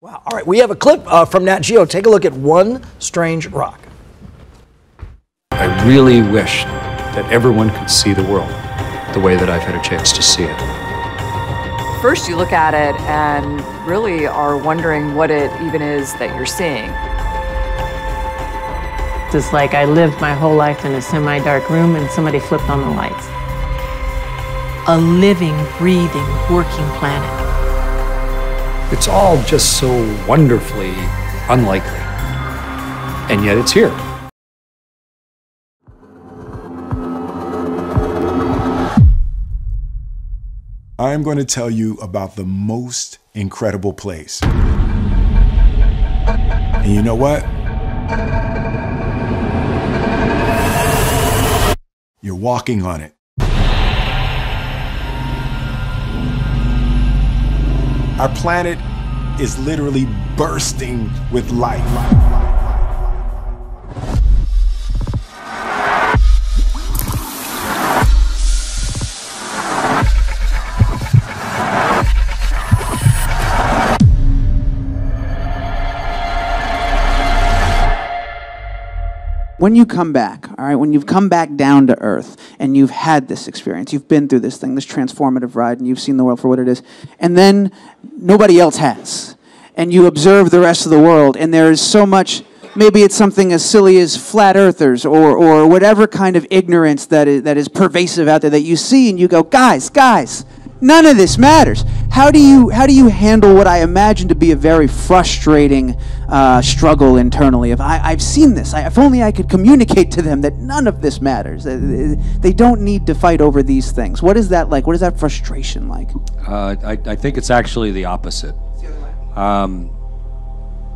Wow. All right, we have a clip from Nat Geo. Take a look at One Strange Rock. I really wish that everyone could see the world the way that I've had a chance to see it. First you look at it and really are wondering what it even is that you're seeing. It's like I lived my whole life in a semi-dark room and somebody flipped on the lights. A living, breathing, working planet. It's all just so wonderfully unlikely, and yet it's here. I am going to tell you about the most incredible place. And you know what? You're walking on it. Our planet is literally bursting with life. When you come back, all right, when you've come back down to earth and you've had this experience, you've been through this thing, this transformative ride, and you've seen the world for what it is, and then nobody else has, and you observe the rest of the world, and there is so much, maybe it's something as silly as flat earthers or whatever kind of ignorance that is pervasive out there that you see, and you go, guys, none of this matters. How do you handle what I imagine to be a very frustrating struggle internally? I've seen this. If only I could communicate to them that none of this matters. They don't need to fight over these things. What is that like? What is that frustration like? I think it's actually the opposite.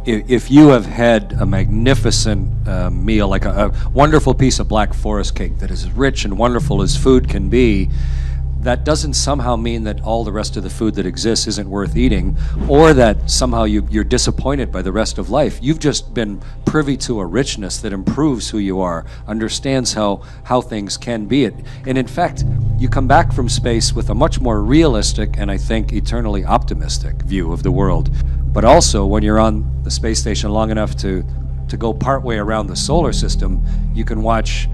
If you have had a magnificent meal, like a wonderful piece of black forest cake that is as rich and wonderful as food can be, that doesn't somehow mean that all the rest of the food that exists isn't worth eating, or that somehow you're disappointed by the rest of life. You've just been privy to a richness that improves who you are, understands how things can be. And in fact, you come back from space with a much more realistic and I think eternally optimistic view of the world. But also, when you're on the space station long enough to go partway around the solar system, you can watch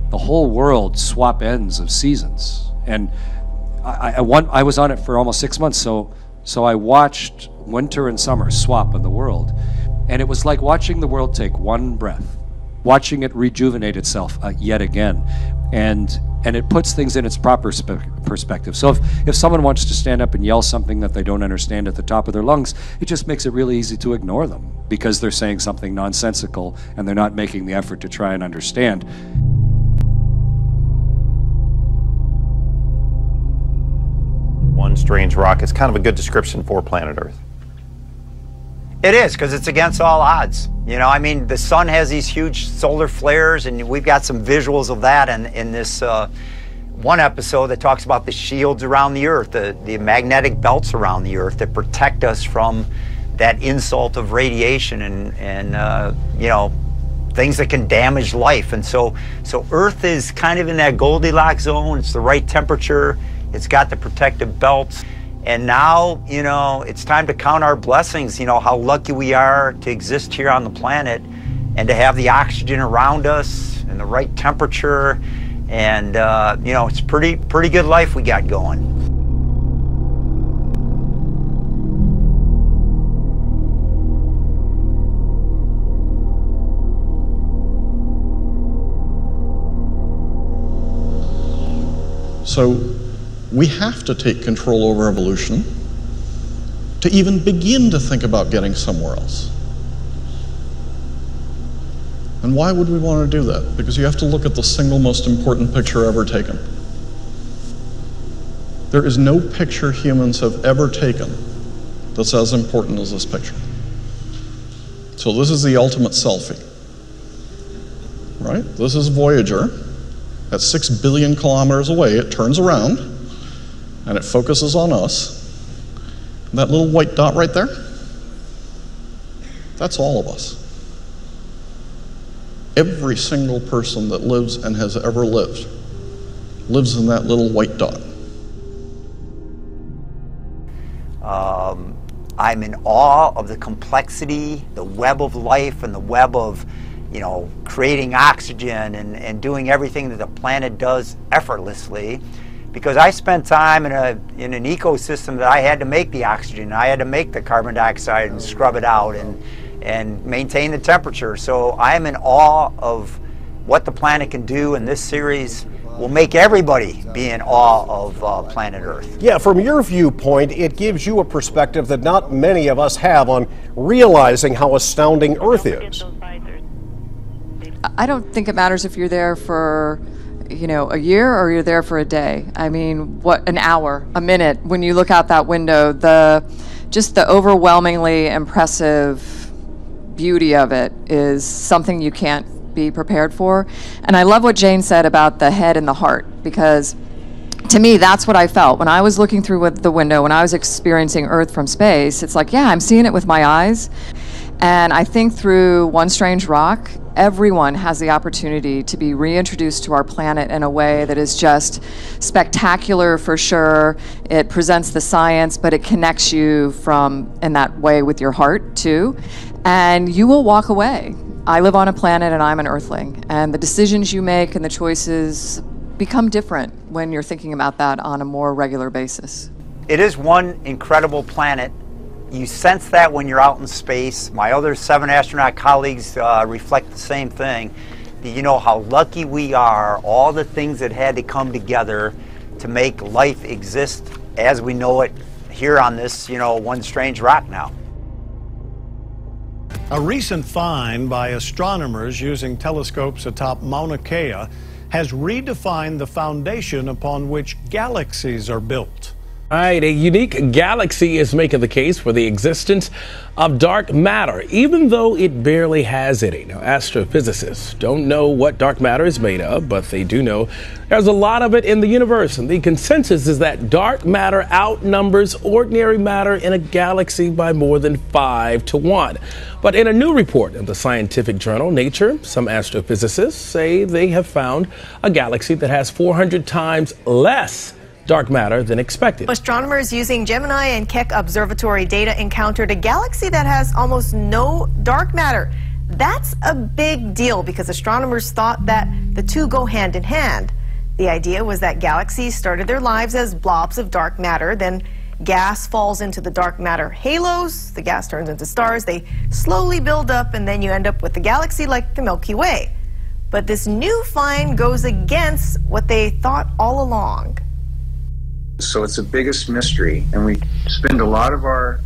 the whole world swap ends of seasons. And I was on it for almost 6 months, so I watched winter and summer swap in the world, and it was like watching the world take one breath, watching it rejuvenate itself yet again, and it puts things in its proper perspective. So if someone wants to stand up and yell something that they don't understand at the top of their lungs, it just makes it really easy to ignore them because they're saying something nonsensical and they're not making the effort to try and understand. One Strange Rock is kind of a good description for planet Earth. It is, because it's against all odds. You know, I mean, the sun has these huge solar flares, and we've got some visuals of that in this one episode that talks about the shields around the Earth, the magnetic belts around the Earth that protect us from that insult of radiation and you know, things that can damage life. And so Earth is kind of in that Goldilocks zone. It's the right temperature. It's got the protective belts. And now, you know, it's time to count our blessings, you know, how lucky we are to exist here on the planet and to have the oxygen around us and the right temperature. And, you know, it's pretty good life we got going. So we have to take control over evolution to even begin to think about getting somewhere else. And why would we want to do that? Because you have to look at the single most important picture ever taken. There is no picture humans have ever taken that's as important as this picture. So this is the ultimate selfie, right? This is Voyager. At 6 billion kilometers away, it turns around and it focuses on us. And that little white dot right there, that's all of us. Every single person that lives and has ever lived lives in that little white dot. I'm in awe of the complexity, the web of life, and the web of, you know, creating oxygen and doing everything that the planet does effortlessly. Because I spent time in an ecosystem that I had to make the oxygen, I had to make the carbon dioxide and scrub it out and maintain the temperature. So I am in awe of what the planet can do, and this series will make everybody be in awe of planet Earth. Yeah, from your viewpoint, it gives you a perspective that not many of us have on realizing how astounding Earth is. I don't think it matters if you're there for, you know, a year or you're there for a day. I mean, what, an hour, a minute, when you look out that window, just the overwhelmingly impressive beauty of it is something you can't be prepared for. And I love what Jane said about the head and the heart, because to me, that's what I felt when I was looking through the window, when I was experiencing Earth from space. It's like, yeah, I'm seeing it with my eyes. And I think through One Strange Rock, everyone has the opportunity to be reintroduced to our planet in a way that is just spectacular for sure. It presents the science, but it connects you in that way with your heart too. And you will walk away. I live on a planet and I'm an Earthling. And the decisions you make and the choices become different when you're thinking about that on a more regular basis. It is one incredible planet. You sense that when you're out in space. My other 7 astronaut colleagues reflect the same thing. You know how lucky we are, all the things that had to come together to make life exist as we know it here on this, you know, One Strange Rock now. A recent find by astronomers using telescopes atop Mauna Kea has redefined the foundation upon which galaxies are built. All right, a unique galaxy is making the case for the existence of dark matter, even though it barely has any. Now, astrophysicists don't know what dark matter is made of, but they do know there's a lot of it in the universe, and the consensus is that dark matter outnumbers ordinary matter in a galaxy by more than 5 to 1. But in a new report in the scientific journal Nature, some astrophysicists say they have found a galaxy that has 400 times less dark matter than expected. Astronomers using Gemini and Keck Observatory data encountered a galaxy that has almost no dark matter. That's a big deal because astronomers thought that the two go hand in hand. The idea was that galaxies started their lives as blobs of dark matter, then gas falls into the dark matter halos, the gas turns into stars, they slowly build up, and then you end up with a galaxy like the Milky Way. But this new find goes against what they thought all along. So it's the biggest mystery, and we spend a lot of our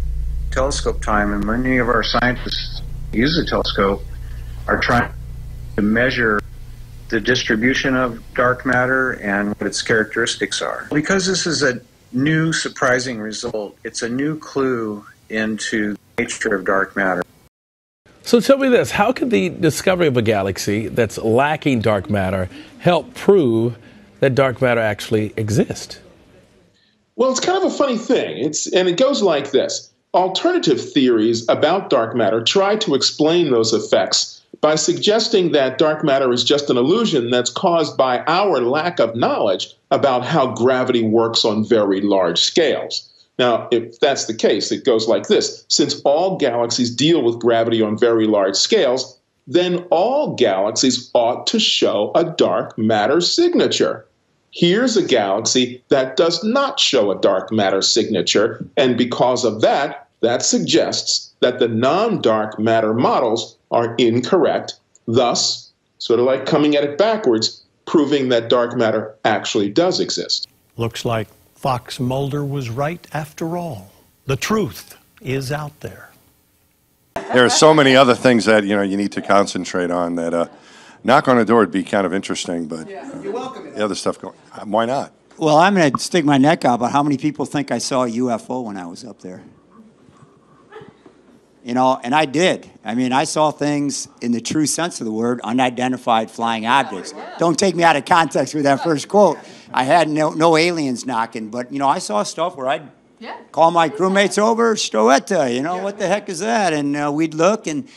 telescope time, and many of our scientists use the telescope, are trying to measure the distribution of dark matter and what its characteristics are. Because this is a new, surprising result, it's a new clue into the nature of dark matter. So tell me this, how could the discovery of a galaxy that's lacking dark matter help prove that dark matter actually exists? Well, it's kind of a funny thing. And it goes like this. Alternative theories about dark matter try to explain those effects by suggesting that dark matter is just an illusion that's caused by our lack of knowledge about how gravity works on very large scales. Now, if that's the case, it goes like this. Since all galaxies deal with gravity on very large scales, then all galaxies ought to show a dark matter signature. Here's a galaxy that does not show a dark matter signature, and because of that, that suggests that the non-dark matter models are incorrect, thus, sort of like coming at it backwards, proving that dark matter actually does exist. Looks like Fox Mulder was right after all. The truth is out there. There are so many other things that, you need to concentrate on that knock on a door would be kind of interesting, but the other stuff going, why not? Well, I'm going to stick my neck out, but how many people think I saw a UFO when I was up there? And I did. I mean, I saw things in the true sense of the word, unidentified flying objects. Don't take me out of context with that first quote. I had no aliens knocking, but, I saw stuff where I'd call my crewmates over, Stoetta, what the heck is that? And we'd look, and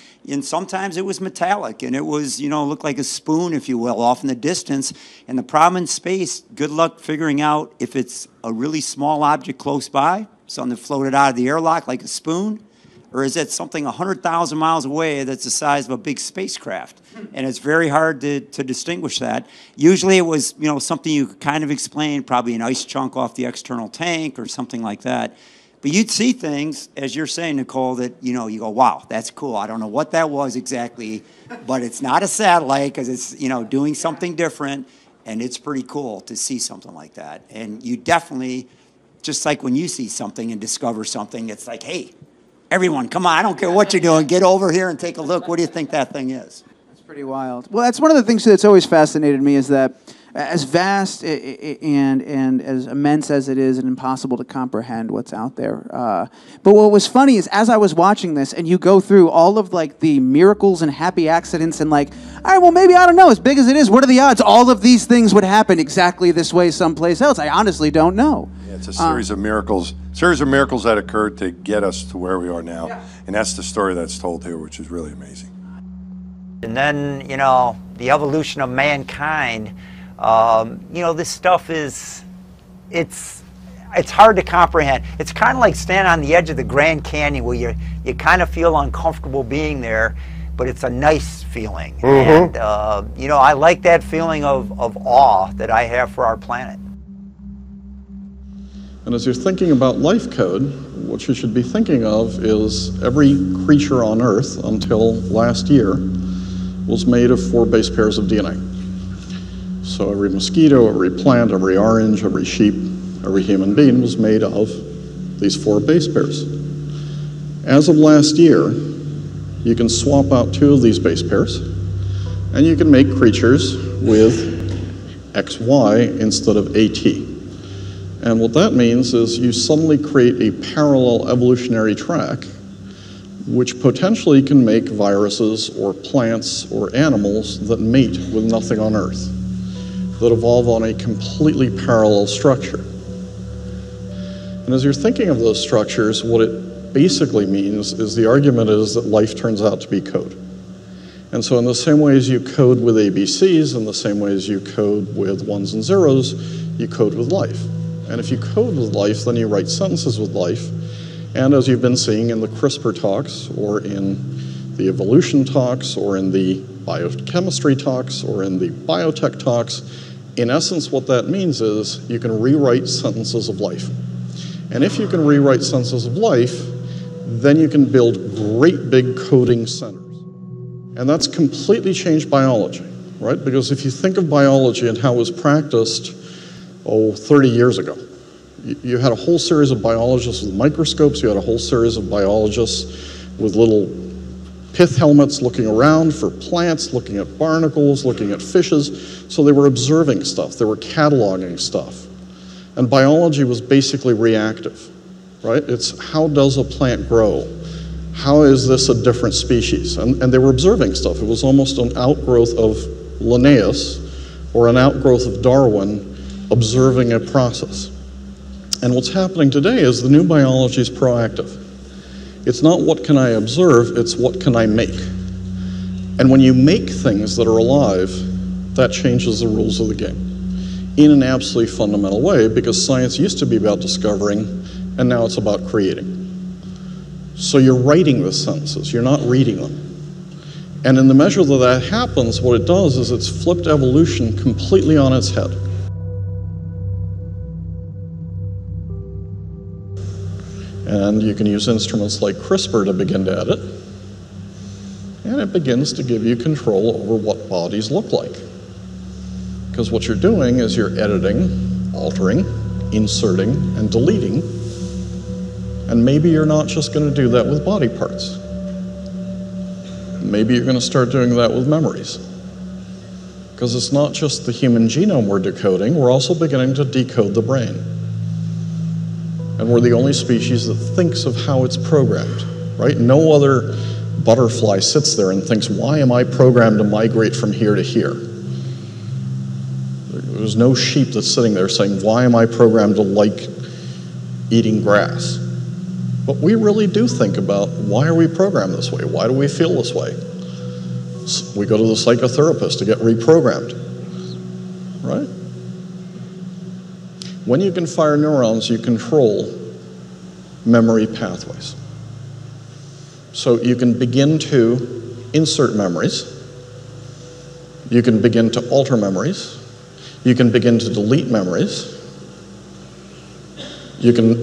sometimes it was metallic, and it was, looked like a spoon, if you will, off in the distance. And the problem in space, good luck figuring out if it's a really small object close by something that floated out of the airlock like a spoon? Or is it something 100,000 miles away that's the size of a big spacecraft? And it's very hard to distinguish that. Usually it was, you know, something you could kind of explain, probably an ice chunk off the external tank or something like that. But you'd see things, as you're saying, Nicole, that, you know, you go, wow, that's cool. I don't know what that was exactly, but it's not a satellite because it's, you know, doing something different. And it's pretty cool to see something like that. And you definitely, just like when you see something and discover something, it's like, hey, everyone, come on, I don't care what you're doing. Get over here and take a look. What do you think that thing is? It's pretty wild. Well, that's one of the things that's always fascinated me, is that as vast and as immense as it is and impossible to comprehend what's out there. But what was funny is, as I was watching this, and you go through all of like the miracles and happy accidents and like, all right, well, maybe, I don't know, as big as it is, what are the odds all of these things would happen exactly this way someplace else? I honestly don't know. Yeah, it's a series of miracles. Series of miracles that occurred to get us to where we are now. Yeah. And that's the story that's told here, which is really amazing. And then, you know, the evolution of mankind, you know, this stuff is, it's hard to comprehend. It's kind of like standing on the edge of the Grand Canyon where you kind of feel uncomfortable being there, but it's a nice feeling. And, you know, I like that feeling of awe that I have for our planet. And as you're thinking about life code, what you should be thinking of is every creature on Earth until last year was made of 4 base pairs of DNA. So every mosquito, every plant, every orange, every sheep, every human being was made of these 4 base pairs. As of last year, you can swap out 2 of these base pairs, and you can make creatures with XY instead of AT. And what that means is you suddenly create a parallel evolutionary track which potentially can make viruses or plants or animals that mate with nothing on Earth, that evolve on a completely parallel structure. And as you're thinking of those structures, what it basically means is the argument is that life turns out to be code. And so in the same way as you code with ABCs, in the same way as you code with 1s and 0s, you code with life. And if you code with life, then you write sentences with life. And as you've been seeing in the CRISPR talks, or in the evolution talks, or in the biochemistry talks, or in the biotech talks, in essence what that means is you can rewrite sentences of life. And if you can rewrite sentences of life, then you can build great big coding centers. And that's completely changed biology, right? Because if you think of biology and how it was practiced, 30 years ago. You had a whole series of biologists with microscopes, you had a whole series of biologists with little pith helmets looking around for plants, looking at barnacles, looking at fishes. So they were observing stuff, they were cataloging stuff. And biology was basically reactive, right? It's how does a plant grow? How is this a different species? And they were observing stuff. It was almost an outgrowth of Linnaeus or an outgrowth of Darwin, observing a process. And what's happening today is the new biology is proactive. It's not what can I observe, it's what can I make. And when you make things that are alive, that changes the rules of the game in an absolutely fundamental way, because science used to be about discovering, and now it's about creating. So you're writing the sentences, you're not reading them. And in the measure that that happens, what it does is it's flipped evolution completely on its head. And you can use instruments like CRISPR to begin to edit. And it begins to give you control over what bodies look like. Because what you're doing is you're editing, altering, inserting, and deleting. And maybe you're not just going to do that with body parts. Maybe you're going to start doing that with memories. Because it's not just the human genome we're decoding, we're also beginning to decode the brain. And we're the only species that thinks of how it's programmed, right? No other butterfly sits there and thinks, why am I programmed to migrate from here to here? There's no sheep that's sitting there saying, why am I programmed to like eating grass? But we really do think about, why are we programmed this way? Why do we feel this way? We go to the psychotherapist to get reprogrammed, right? When you can fire neurons, you control memory pathways. So you can begin to insert memories. You can begin to alter memories. You can begin to delete memories. You can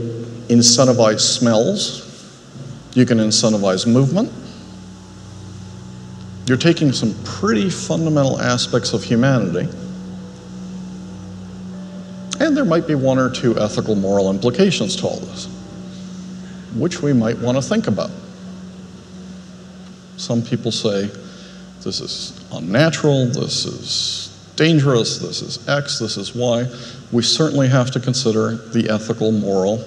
incentivize smells. You can incentivize movement. You're taking some pretty fundamental aspects of humanity, and there might be one or two ethical, moral implications to all this, which we might want to think about. Some people say, this is unnatural, this is dangerous, this is X, this is Y. We certainly have to consider the ethical, moral,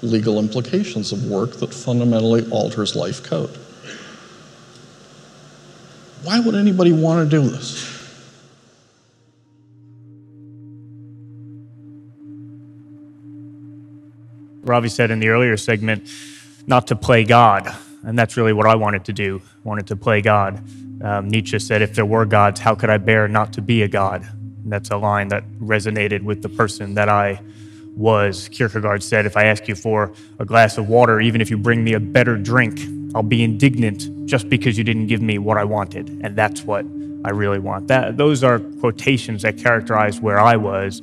legal implications of work that fundamentally alters life code. Why would anybody want to do this? Ravi said in the earlier segment, not to play God. And that's really what I wanted to do, wanted to play God. Nietzsche said, if there were gods, how could I bear not to be a god? And that's a line that resonated with the person that I was. Kierkegaard said, if I ask you for a glass of water, even if you bring me a better drink, I'll be indignant just because you didn't give me what I wanted. And that's what I really want. Those are quotations that characterize where I was.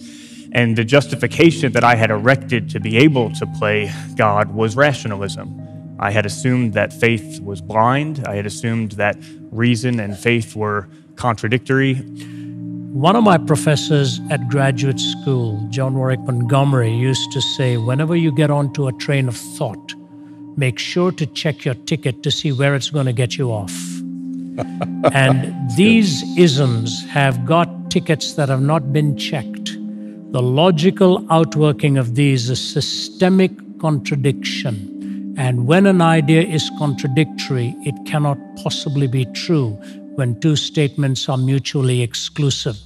And the justification that I had erected to be able to play God was rationalism. I had assumed that faith was blind. I had assumed that reason and faith were contradictory. One of my professors at graduate school, John Warwick Montgomery, used to say, whenever you get onto a train of thought, make sure to check your ticket to see where it's going to get you off. And these isms have got tickets that have not been checked. The logical outworking of these is systemic contradiction. And when an idea is contradictory, it cannot possibly be true when two statements are mutually exclusive,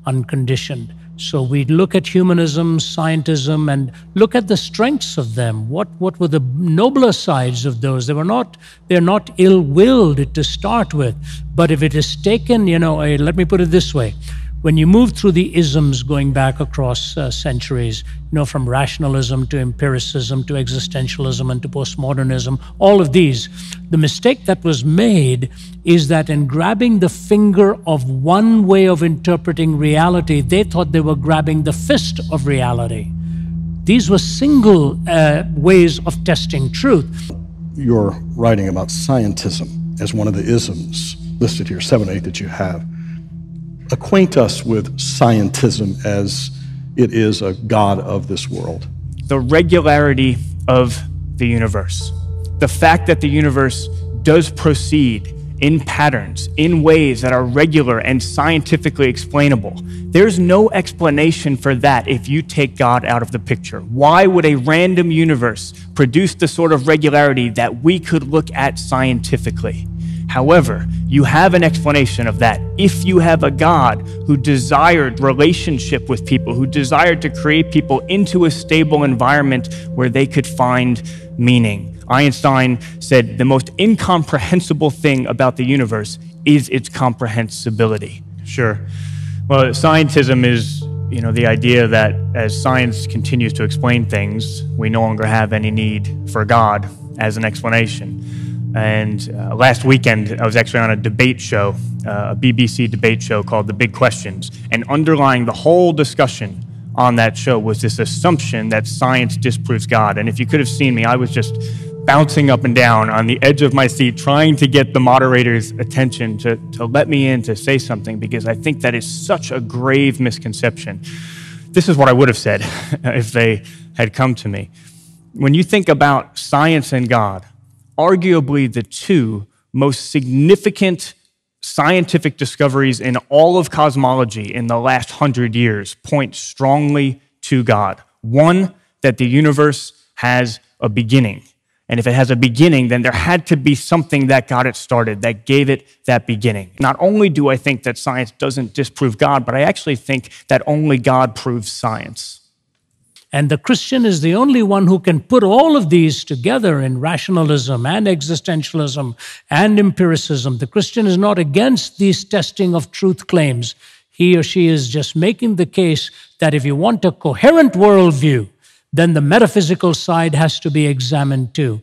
unconditioned. So we look at humanism, scientism, and look at the strengths of them. What were the nobler sides of those? They're not ill-willed to start with. But if it is taken, let me put it this way. When you move through the isms going back across centuries, from rationalism to empiricism to existentialism and to postmodernism, all of these, the mistake that was made is that in grabbing the finger of one way of interpreting reality, they thought they were grabbing the fist of reality. These were single ways of testing truth. You're writing about scientism as one of the isms listed here, 7 or 8 that you have. Acquaint us with scientism as it is a god of this world. The regularity of the universe. The fact that the universe does proceed in patterns, in ways that are regular and scientifically explainable. There's no explanation for that if you take God out of the picture. Why would a random universe produce the sort of regularity that we could look at scientifically? However, you have an explanation of that if you have a God who desired relationship with people, who desired to create people into a stable environment where they could find meaning. Einstein said the most incomprehensible thing about the universe is its comprehensibility. Sure. Well, scientism is, the idea that as science continues to explain things, we no longer have any need for God as an explanation. And last weekend, I was actually on a debate show, a BBC debate show called The Big Questions. And underlying the whole discussion on that show was this assumption that science disproves God. And if you could have seen me, I was just bouncing up and down on the edge of my seat, trying to get the moderator's attention to let me in to say something, because I think that is such a grave misconception. This is what I would have said if they had come to me. When you think about science and God, arguably the two most significant scientific discoveries in all of cosmology in the last 100 years point strongly to God. One, that the universe has a beginning. And if it has a beginning, then there had to be something that got it started, that gave it that beginning. Not only do I think that science doesn't disprove God, but I actually think that only God proves science. And the Christian is the only one who can put all of these together in rationalism and existentialism and empiricism. The Christian is not against these testing of truth claims. He or she is just making the case that if you want a coherent worldview, then the metaphysical side has to be examined too.